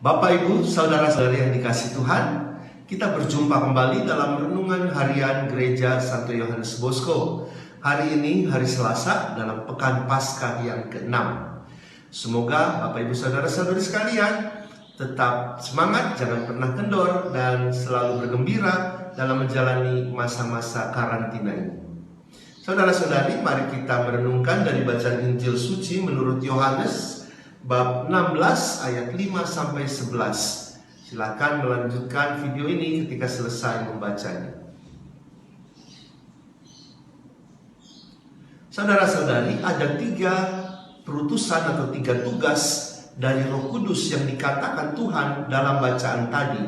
Bapak, Ibu, Saudara-saudari yang dikasihi Tuhan, kita berjumpa kembali dalam Renungan Harian Gereja Santo Yohanes Bosco. Hari ini hari Selasa dalam Pekan Paskah yang ke-6. Semoga Bapak, Ibu, Saudara-saudari sekalian tetap semangat, jangan pernah kendor, dan selalu bergembira dalam menjalani masa-masa karantina ini. Saudara-saudari, mari kita merenungkan dari bacaan Injil Suci menurut Yohanes bab 16 ayat 5-11. Silakan melanjutkan video ini ketika selesai membacanya. Saudara-saudari, ada 3 perutusan atau 3 tugas dari Roh Kudus yang dikatakan Tuhan dalam bacaan tadi.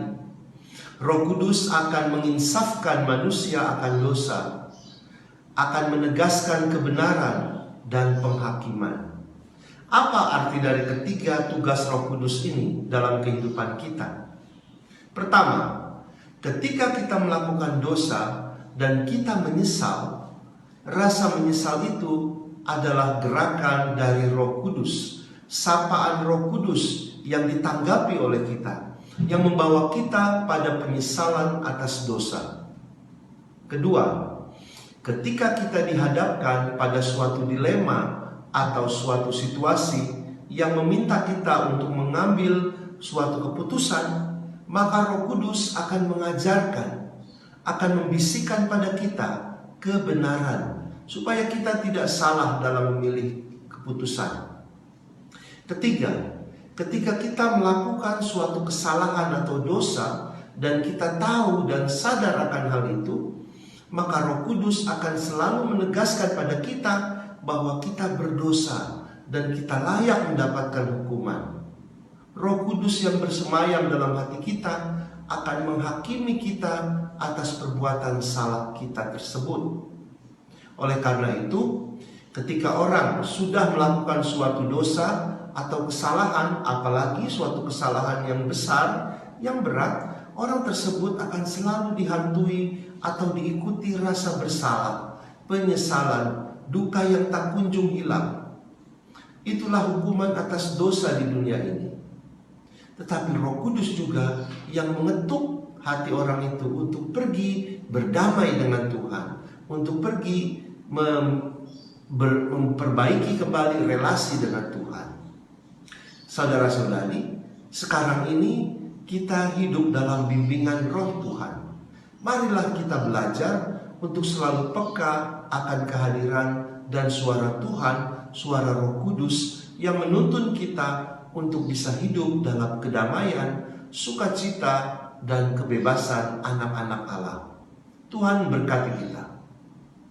Roh Kudus akan menginsafkan manusia akan dosa, akan menegaskan kebenaran dan penghakiman. Apa arti dari ketiga tugas Roh Kudus ini dalam kehidupan kita? Pertama, ketika kita melakukan dosa dan kita menyesal, rasa menyesal itu adalah gerakan dari Roh Kudus, sapaan Roh Kudus yang ditanggapi oleh kita, yang membawa kita pada penyesalan atas dosa. Kedua, ketika kita dihadapkan pada suatu dilema atau suatu situasi yang meminta kita untuk mengambil suatu keputusan, maka Roh Kudus akan mengajarkan, akan membisikkan pada kita kebenaran, supaya kita tidak salah dalam memilih keputusan. Ketiga, ketika kita melakukan suatu kesalahan atau dosa dan kita tahu dan sadar akan hal itu, maka Roh Kudus akan selalu menegaskan pada kita bahwa kita berdosa dan kita layak mendapatkan hukuman. Roh Kudus yang bersemayam dalam hati kita akan menghakimi kita atas perbuatan salah kita tersebut. Oleh karena itu, ketika orang sudah melakukan suatu dosa atau kesalahan, apalagi suatu kesalahan yang besar, yang berat, orang tersebut akan selalu dihantui atau diikuti rasa bersalah, penyesalan, duka yang tak kunjung hilang. Itulah hukuman atas dosa di dunia ini. Tetapi Roh Kudus juga yang mengetuk hati orang itu untuk pergi berdamai dengan Tuhan, untuk pergi memperbaiki kembali relasi dengan Tuhan. Saudara-saudari, sekarang ini kita hidup dalam bimbingan Roh Tuhan. Marilah kita belajar untuk selalu peka akan kehadiran dan suara Tuhan, suara Roh Kudus yang menuntun kita untuk bisa hidup dalam kedamaian, sukacita, dan kebebasan anak-anak Allah. Tuhan berkati kita.